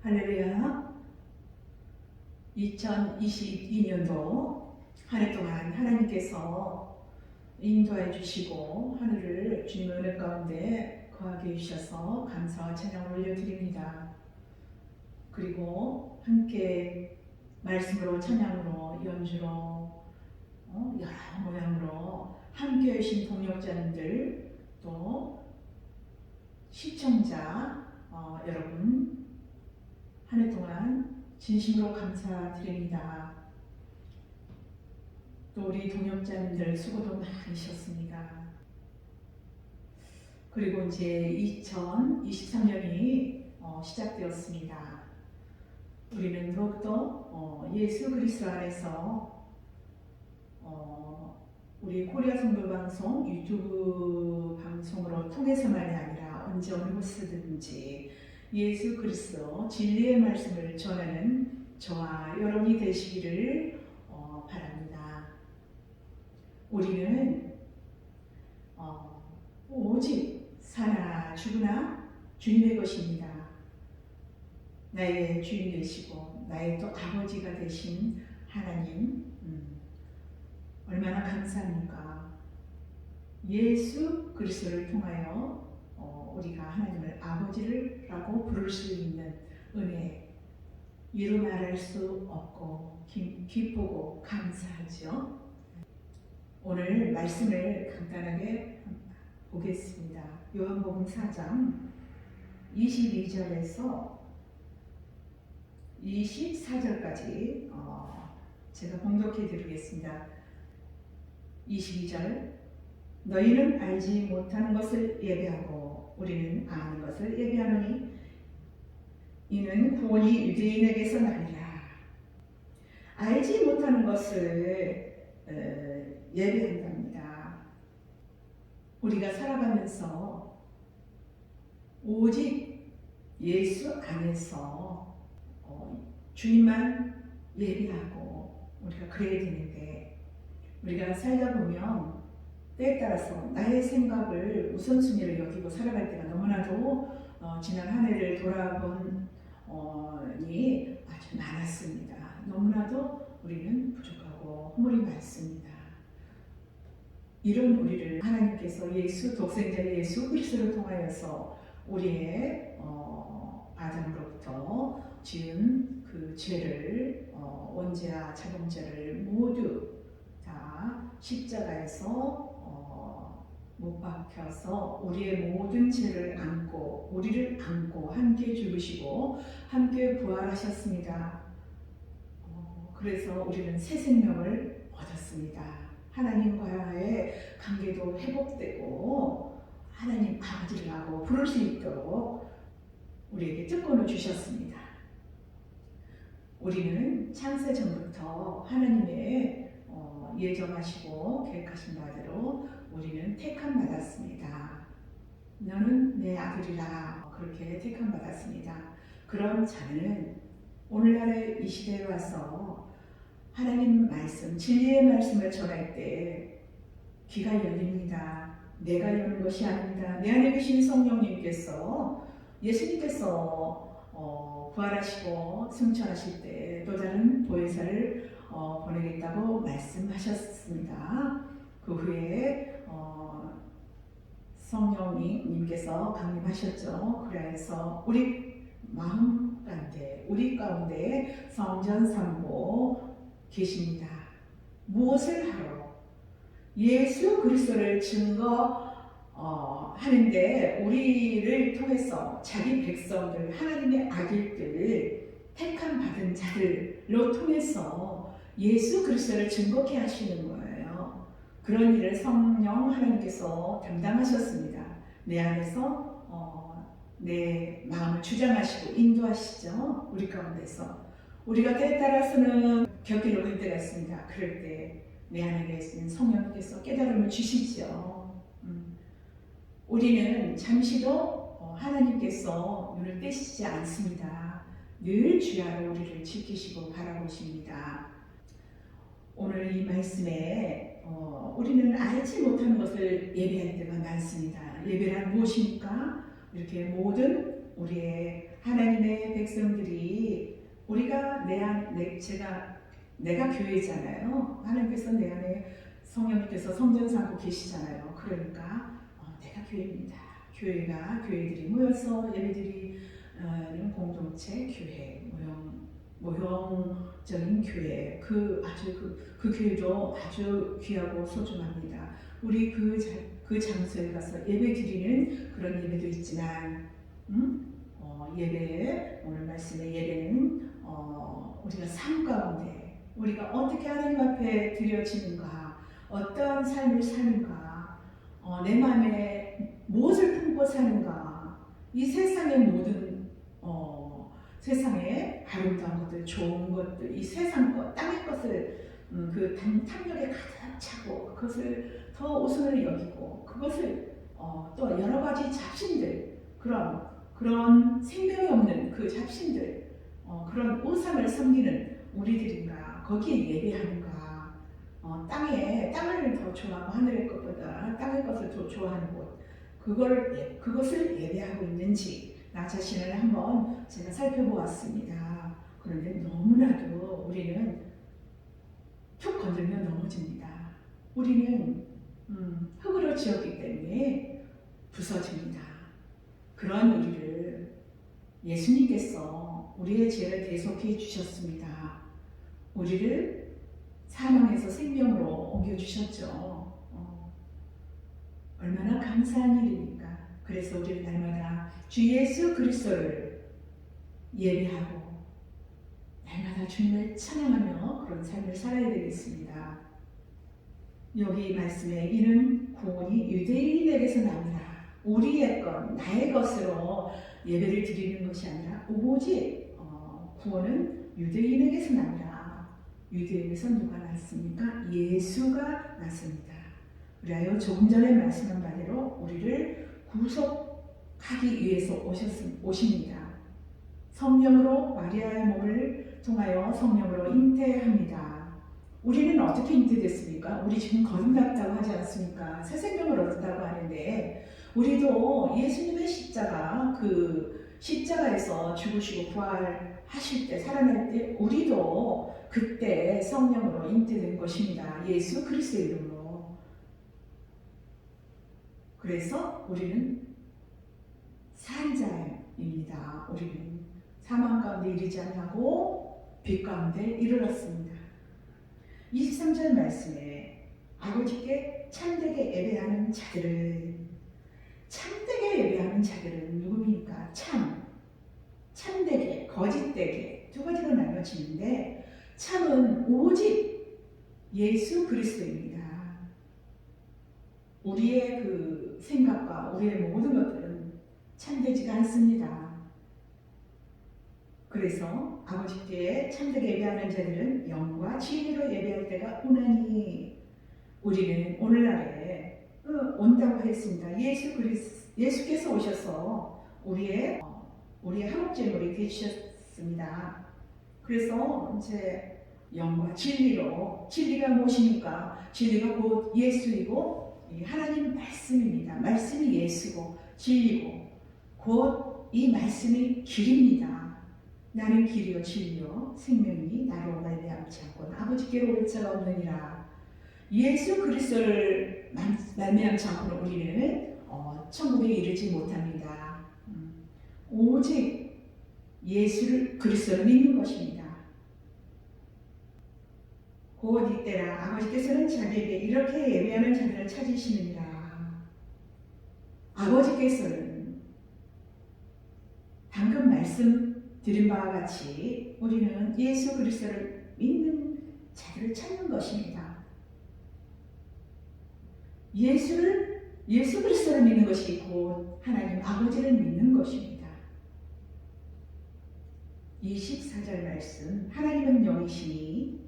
할렐루야. 2022년도 한 해 동안 하나님께서 인도해 주시고 하늘을 주님의 은혜 가운데 거하게 해주셔서 감사와 찬양을 올려드립니다. 그리고 함께 말씀으로 찬양으로 연주로 여러 모양으로 함께 해주신 동역자님들 또 시청자 여러분 한 해 동안 진심으로 감사드립니다. 또 우리 동역자님들 수고도 많으셨습니다. 그리고 이제 2023년이 시작되었습니다. 우리는 더욱더 예수 그리스도 안에서 우리 코리아 성도 방송 유튜브 방송으로 통해서만이 아니라 언제 어느 곳이든지 예수 그리스도 진리의 말씀을 전하는 저와 여러분이 되시기를 바랍니다. 우리는 오직 사나 죽으나 주님의 것입니다. 나의 주인 되시고 나의 또 아버지가 되신 하나님 얼마나 감사합니까? 예수 그리스도를 통하여 우리가 하나님을 아버지라고 부를 수 있는 은혜, 이루 말할 수 없고 기쁘고 감사하죠. 오늘 말씀을 간단하게 보겠습니다. 요한복음 4장 22절에서 24절까지 제가 봉독해 드리겠습니다. 22절, 너희는 알지 못하는 것을 예배하고 우리는 아는 것을 예배하노니 이는 구원이 유대인에게서 나니라. 알지 못하는 것을 예배한답니다. 우리가 살아가면서 오직 예수 안에서 주님만 예배하고 우리가 그래야 되는데, 우리가 살다 보면 때에 따라서 나의 생각을 우선순위를 여기고 살아갈 때가 너무나도 지난 한 해를 돌아보니 아주 많았습니다. 너무나도 우리는 부족하고 허물이 많습니다. 이런 우리를 하나님께서 예수 독생자 예수 그리스도를 통하여서 우리의 아담으로부터 지은 그 죄를 원죄와 자범죄를 모두 다 십자가에서 못 박혀서 우리의 모든 죄를 안고 우리를 안고 함께 죽으시고 함께 부활하셨습니다. 그래서 우리는 새 생명을 얻었습니다. 하나님과의 관계도 회복되고 하나님 아버지라고 부를 수 있도록 우리에게 특권을 주셨습니다. 우리는 창세 전부터 하나님의 예정하시고 계획하신 바대로 우리는 택함 받았습니다. 너는 내 아들이라 그렇게 택함 받았습니다. 그런 자는 오늘날의 이 시대에 와서 하나님 말씀, 진리의 말씀을 전할 때 귀가 열립니다. 내가 여는 것이 아닙니다. 내 안에 계신 성령님께서 예수님께서 부활하시고 승천하실 때 또 다른 보혜사를 보내겠다고 말씀하셨습니다. 그 후에 성령님께서 강림하셨죠. 그래서 우리 마음 가운데, 우리 가운데 성전삼고 계십니다. 무엇을 하러? 예수 그리스도를 하는데 우리를 통해서 자기 백성들, 하나님의 아들들, 택함 받은 자들로 통해서 예수 그리스도를 증거케 하시는 거예요. 그런 일을 성령 하나님께서 담당하셨습니다. 내 안에서 내 마음을 주장하시고 인도하시죠. 우리 가운데서 우리가 때에 따라서는 곁길로 갈 때가 있습니다. 그럴 때 내 안에 계신 성령께서 깨달음을 주시죠. 우리는 잠시도 하나님께서 눈을 떼시지 않습니다. 늘 주야로 우리를 지키시고 바라보십니다. 오늘 이 말씀에 우리는 알지 못하는 것을 예배할 때가 많습니다. 예배란 무엇입니까? 이렇게 모든 우리의 하나님의 백성들이 우리가 내가 교회잖아요. 하나님께서 내 안에 성령님께서 성전 삼고 계시잖아요. 그러니까 내가 교회입니다. 교회들이 모여서 예배드리는 공동체 교회, 모형적인 교회, 그 교회도 아주 귀하고 소중합니다. 우리 그 장소에 가서 예배드리는 그런 예배도 있지만, 오늘 말씀의 예배는 우리가 삶 가운데 우리가 어떻게 하나님 앞에 드려지는가, 어떠한 삶을 사는가, 내 마음에 무엇을 품고 사는가, 이 세상의 모든 세상의 아름다운 것들, 좋은 것들, 이 세상 것, 땅의 것을 그 탐욕에 가득 차고 그것을 더 우선을 여기고 그것을 또 여러 가지 잡신들, 그런 생명이 없는 그 잡신들, 그런 우상을 섬기는 우리들인가, 거기에 예배하는가, 땅을 더 좋아하고 하늘의 것보다 땅의 것을 더 좋아하는 곳, 그것을 예배하고 있는지 나 자신을 한번 제가 살펴보았습니다. 그런데 너무나도 우리는 툭 건들면 넘어집니다. 우리는 흙으로 지었기 때문에 부서집니다. 그런 우리를 예수님께서 우리의 죄를 대속해 주셨습니다. 우리를 사망에서 생명으로 옮겨주셨죠. 얼마나 감사한 일입니까? 그래서 우리는 날마다 주 예수 그리스도를 예배하고 날마다 주님을 찬양하며 그런 삶을 살아야 되겠습니다. 여기 말씀에 이는 구원이 유대인에게서 나오라. 우리의 것, 나의 것으로 예배를 드리는 것이 아니라 오직 구원은 유대인에게서 나오라. 유대인에서 누가 났습니까? 예수가 났습니다. 그리하여 조금 전에 말씀한 바대로 우리를 구속하기 위해서 오십니다. 성령으로 마리아의 몸을 통하여 성령으로 잉태합니다. 우리는 어떻게 잉태됐습니까? 우리 지금 거듭났다고 하지 않습니까? 새 생명을 얻었다고 하는데, 우리도 예수님의 십자가에서 죽으시고 부활하실 때, 살아날 때 우리도 그때 성령으로 잉태된 것입니다. 예수 그리스도의 이름으로. 그래서 우리는 산자입니다. 우리는 사망 가운데 이르지 아니하고 빛 가운데 이르렀습니다. 23절 말씀에 아버지께 참되게 예배하는 자들은 누굽니까? 참되게, 거짓되게 두 가지로 나눠지는데, 참은 오직 예수 그리스도입니다. 우리의 그 생각과 우리의 모든 것들은 참되지가 않습니다. 그래서 아버지께 참되게 예배하는 자들은 영과 진리로 예배할 때가 오나니, 우리는 오늘날에 온다고 했습니다. 예수께서 오셔서 우리의 한옥제물이 되주셨습니다. 그래서 이제 영과 진리로, 진리가 무엇입니까? 진리가 곧 예수이고 하나님 말씀입니다. 말씀이 예수고 진리고 곧 이 말씀이 길입니다. 나는 길이요 진리요 생명이니 나로 말미암지 않고는 아버지께로 올 자가 없느니라. 예수 그리스도를 말미암지 않고는 우리는 천국에 이르지 못합니다. 오직 예수를 그리스도를 믿는 것입니다. 곧 이때라 아버지께서는 자기에게 이렇게 예배하는 자들을 찾으시느니라. 아버지께서는 방금 말씀드린 바와 같이 우리는 예수 그리스도를 믿는 자들을 찾는 것입니다. 예수 그리스도를 믿는 것이 곧 하나님 아버지를 믿는 것입니다. 24절 말씀, 하나님은 영이시니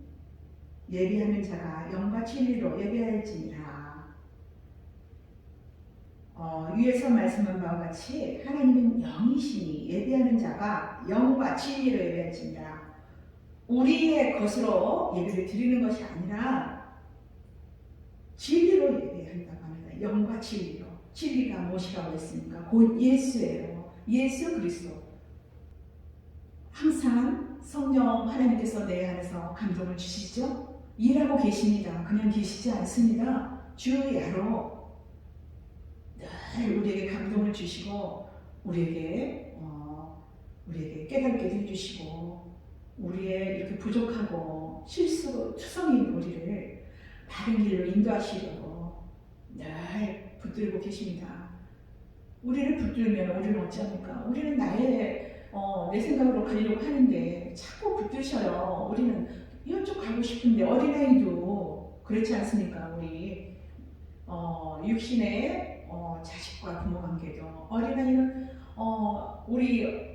예배하는 자가 영과 진리로 예배할지니라. 위에서 말씀한 바와 같이 하나님은 영이시니 예배하는 자가 영과 진리로 예배할지니라. 우리의 것으로 예배를 드리는 것이 아니라 진리로 예배한다고 합니다. 영과 진리로. 진리가 무엇이라고 했습니까? 곧 예수예요. 예수 그리스도. 항상 성령 하나님께서 내 안에서 감동을 주시죠. 일하고 계십니다. 그냥 계시지 않습니다. 주야로 늘 우리에게 감동을 주시고 우리에게 깨닫게 해주시고 우리의 이렇게 부족하고 투성인 우리를 바른 길로 인도하시려고 늘 붙들고 계십니다. 우리를 붙들면 우리는 어찌합니까? 우리는 내 생각으로 가려고 하는데 자꾸 붙드셔요. 우리는 이쪽 가고 싶은데 어린아이도 그렇지 않습니까? 우리 육신의 자식과 부모 관계도 어린아이는 우리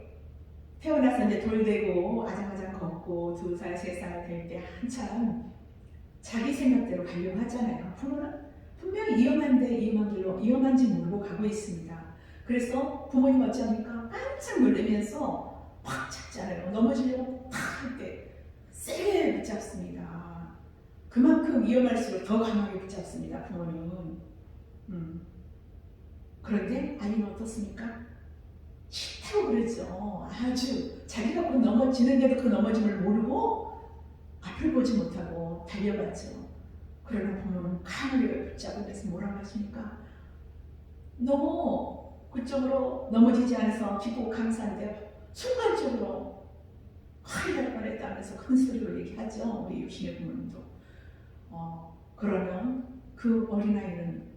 태어나서 이제 돌되고 아장아장 걷고 2살, 3살 될 때 한참 자기 생각대로 가려고 하잖아요. 부모는 분명히 위험한 길로 위험한지 모르고 가고 있습니다. 그래서 부모님 어찌합니까? 깜짝 놀라면서 팍 잡잖아요. 넘어지려고 팍 할 때 세게 붙잡습니다. 그만큼 위험할수록 더 강하게 붙잡습니다. 부모님은. 그런데 아이는 어떻습니까? 싫다고 그러죠. 아주 자기가 곧 넘어지는데도 그 넘어짐을 모르고 앞을 보지 못하고 달려갔죠. 그러나 부모는 강하게 붙잡고 그래서 뭐라고 하십니까? 너무 그쪽으로 넘어지지 않아서 기쁘고 감사한데 순간적으로 큰일 날 뻔했다면서 큰 소리로 얘기하죠. 우리 육신의 부모님도. 그러면 그 어린아이는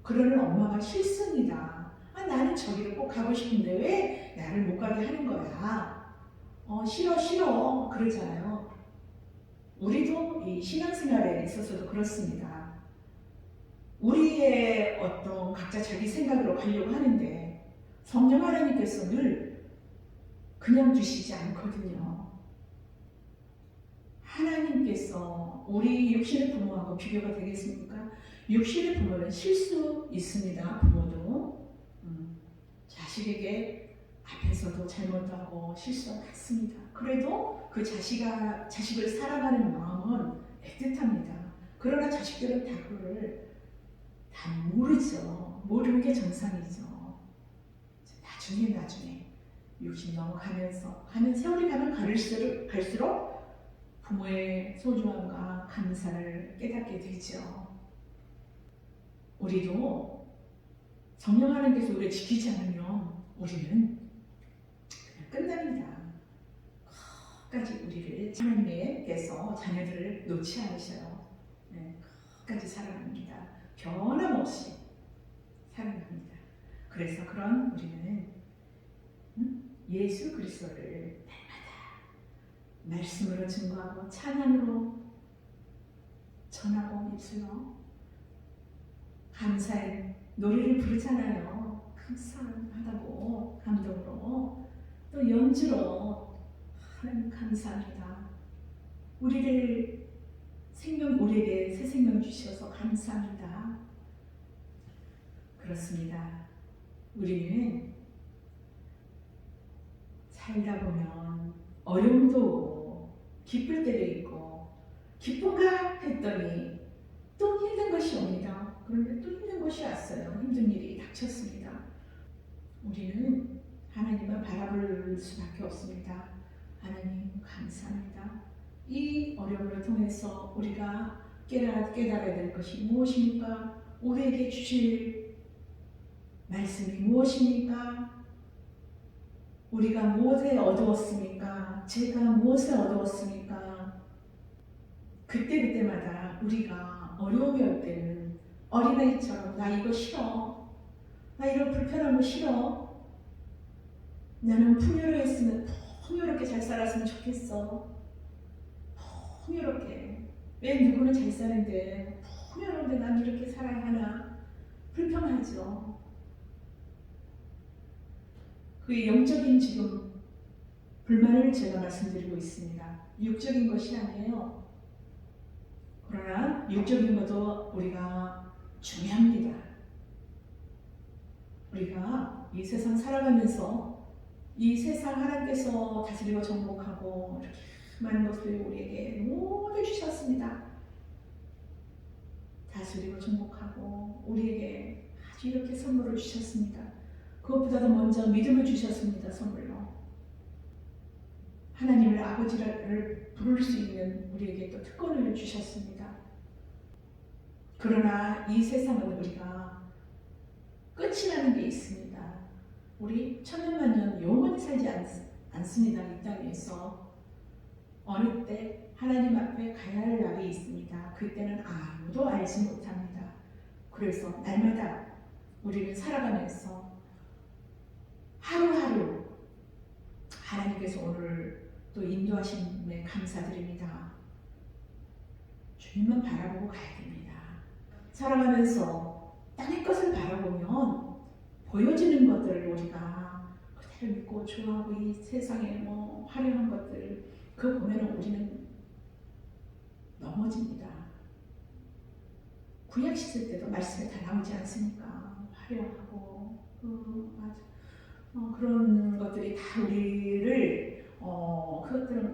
그러는 엄마가 싫습니다. 나는 저기를 꼭 가고 싶은데 왜 나를 못 가게 하는 거야? 싫어 그러잖아요. 우리도 이 신앙생활에 있어서도 그렇습니다. 우리의 어떤 각자 자기 생각으로 가려고 하는데 성령 하나님께서 늘 그냥 두시지 않거든요. 하나님께서 우리 육신의 부모하고 비교가 되겠습니까? 육신의 부모는 실수 있습니다. 부모도 자식에게 앞에서도 잘못도 하고 실수가 많습니다. 그래도 그 자식을 사랑하는 마음은 애틋합니다. 그러나 자식들은 다 그걸 다 모르죠. 모르는 게 정상이죠. 나중에 육신 넘어가면서 세월이 가면 갈수록 부모의 소중함과 감사를 깨닫게 되죠. 우리도 성령 하나님께서 우리를 지키지 않으면 우리는 그냥 끝납니다. 끝까지 우리를 하나님께서 자녀들을 놓지 않으셔요. 끝까지 사랑합니다. 변함없이 사랑합니다. 그래서 그런 우리는 예수 그리스도를 날마다 말씀으로 증거하고 찬양으로 전하고 입술로 감사의 노래를 부르잖아요. 감사하다고 감동으로 또 연주로 하나님 감사합니다. 우리에게 새 생명 주셔서 감사합니다. 그렇습니다. 우리는 살다 보면 어려움도 오고 기쁠 때도 있고 기쁜가 했더니 또 힘든 것이 옵니다. 그런데 또 힘든 것이 왔어요. 힘든 일이 닥쳤습니다. 우리는 하나님을 바라볼 수밖에 없습니다. 하나님 감사합니다. 이 어려움을 통해서 우리가 깨달아야 될 것이 무엇입니까? 우리에게 주실 말씀이 무엇입니까? 우리가 무엇에 어두웠습니까? 제가 무엇에 어두웠습니까? 그때마다 우리가 어려움이 올 때는 어린아이처럼 나 이거 싫어. 나 이런 불편한 거 싫어. 나는 풍요롭게 잘 살았으면 좋겠어. 풍요롭게. 왜 누구는 잘 사는데 풍요로운데 난 이렇게 살아야 하나? 불평하죠. 그 영적인 지금 불만을 제가 말씀드리고 있습니다. 육적인 것이 아니에요. 그러나 육적인 것도 우리가 중요합니다. 우리가 이 세상 살아가면서 이 세상 하나님께서 다스리고 정복하고 이렇게 많은 것을 우리에게 모두 주셨습니다. 다스리고 정복하고 우리에게 아주 이렇게 선물을 주셨습니다. 그것보다도 먼저 믿음을 주셨습니다. 선물로. 하나님을 아버지를 부를 수 있는 우리에게 또 특권을 주셨습니다. 그러나 이 세상은 우리가 끝이 나는 게 있습니다. 우리 천년만년 영원히 살지 않습니다. 이 땅에서 어느 때 하나님 앞에 가야 할 날이 있습니다. 그때는 아무도 알지 못합니다. 그래서 날마다 우리를 살아가면서 하루하루 하나님께서 오늘 또 인도하심에 감사드립니다. 주님만 바라보고 가야 됩니다. 살아가면서 땅의 것을 바라보면 보여지는 것들을 우리가 그대로 믿고 좋아하고 이 세상에 화려한 것들 그거 보면 우리는 넘어집니다. 구약 시대 때도 말씀에 다 나오지 않습니까? 화려하고 그런 것들이 다 우리를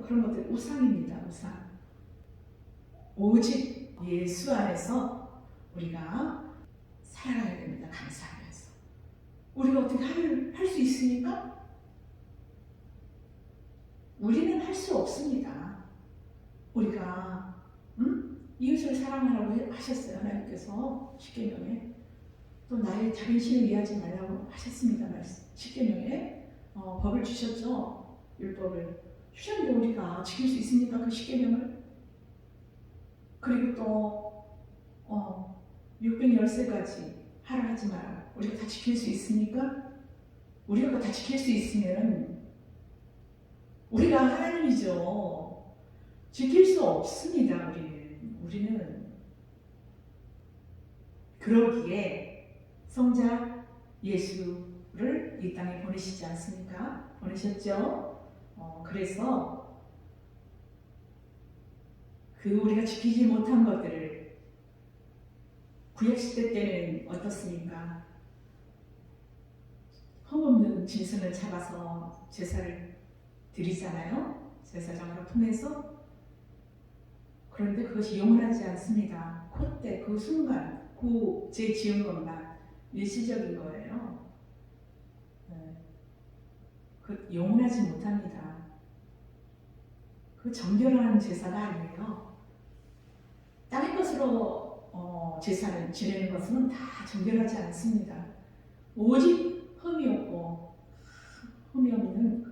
그런 것들이 우상입니다. 우상. 오직 예수 안에서 우리가 살아가야 됩니다. 감사하면서. 우리가 어떻게 할 수 있습니까? 우리는 할 수 없습니다. 우리가 이웃을 사랑하라고 하셨어요. 하나님께서 십계명에. 또 나의 다른 신을 위하지 말라고 하셨습니다. 십계명에 법을 주셨죠. 율법을 주셨는데 우리가 지킬 수 있습니까? 그 십계명을. 그리고 또 613가지 하라 하지 마라. 우리가 다 지킬 수 있습니까? 우리가 다 지킬 수 있으면 우리가 하나님이죠. 지킬 수 없습니다. 우리는 그러기에 성자 예수를 이 땅에 보내시지 않습니까? 보내셨죠? 그래서 우리가 지키지 못한 것들을 구약시대 때는 어떻습니까? 흠없는 짐승을 잡아서 제사를 드리잖아요. 제사장으로 통해서. 그런데 그것이 영원하지 않습니다. 그때 그 순간 제 지은 것만 일시적인 거예요. 그 영원하지 못합니다. 그 정결한 제사가 아니에요. 땅의 것으로 제사를 지내는 것은 다 정결하지 않습니다. 오직 흠이 없는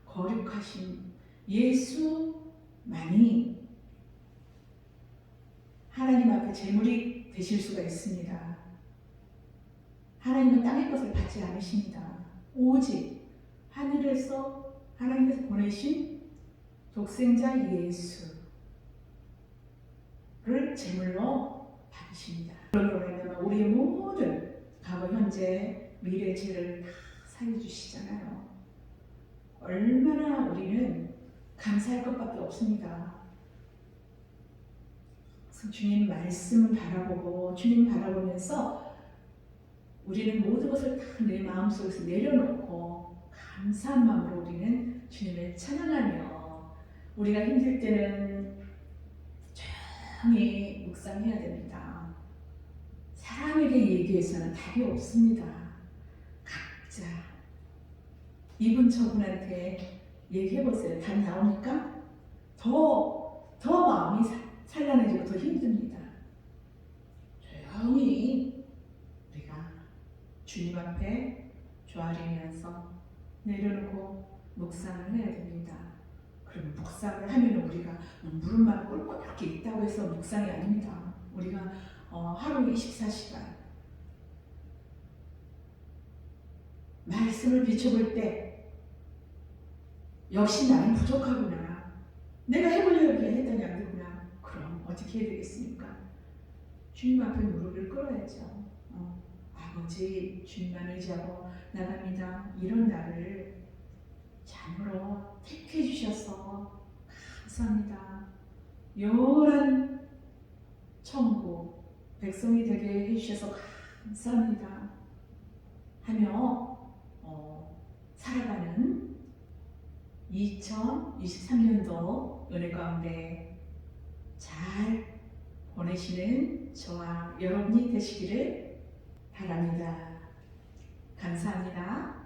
거룩하신 예수만이 하나님 앞에 제물이 되실 수가 있습니다. 하나님은 땅의 것을 받지 않으십니다. 오직 하늘에서 하나님께서 보내신 독생자 예수를 제물로 받으십니다. 그러므로 우리의 모든 과거, 현재, 미래 죄를 다 사해주시잖아요. 얼마나 우리는 감사할 것밖에 없습니다. 그래서 주님 말씀을 바라보고 주님 바라보면서 우리는 모든 것을 다 내 마음속에서 내려놓고 감사한 마음으로 우리는 주님을 찬양하며 우리가 힘들 때는 조용히 묵상해야 됩니다. 사람에게 얘기해서는 답이 없습니다. 각자 이분 저분한테 얘기해보세요. 답 나오니까 더 마음이 찬란해지고 더 힘듭니다. 조용히 우리가 주님 앞에 조아리면서 내려놓고 묵상을 해야 됩니다. 그럼 묵상을 하면 우리가 무릎만 꿇고 이렇게 있다고 해서 묵상이 아닙니다. 우리가 하루 24시간 말씀을 비춰볼 때 역시 나는 부족하구나. 내가 해보려고 했더니 안 되구나. 그럼 어떻게 해야 되겠습니까? 주님 앞에 무릎을 꿇어야죠. 아버지 주님만 의지하고 나갑니다. 이런 나를 참으로 택해 주셔서 감사합니다. 영원한 천국 백성이 되게 해주셔서 감사합니다 하며 살아가는 2023년도 은혜 가운데 잘 보내시는 저와 여러분이 되시기를 바랍니다. 감사합니다.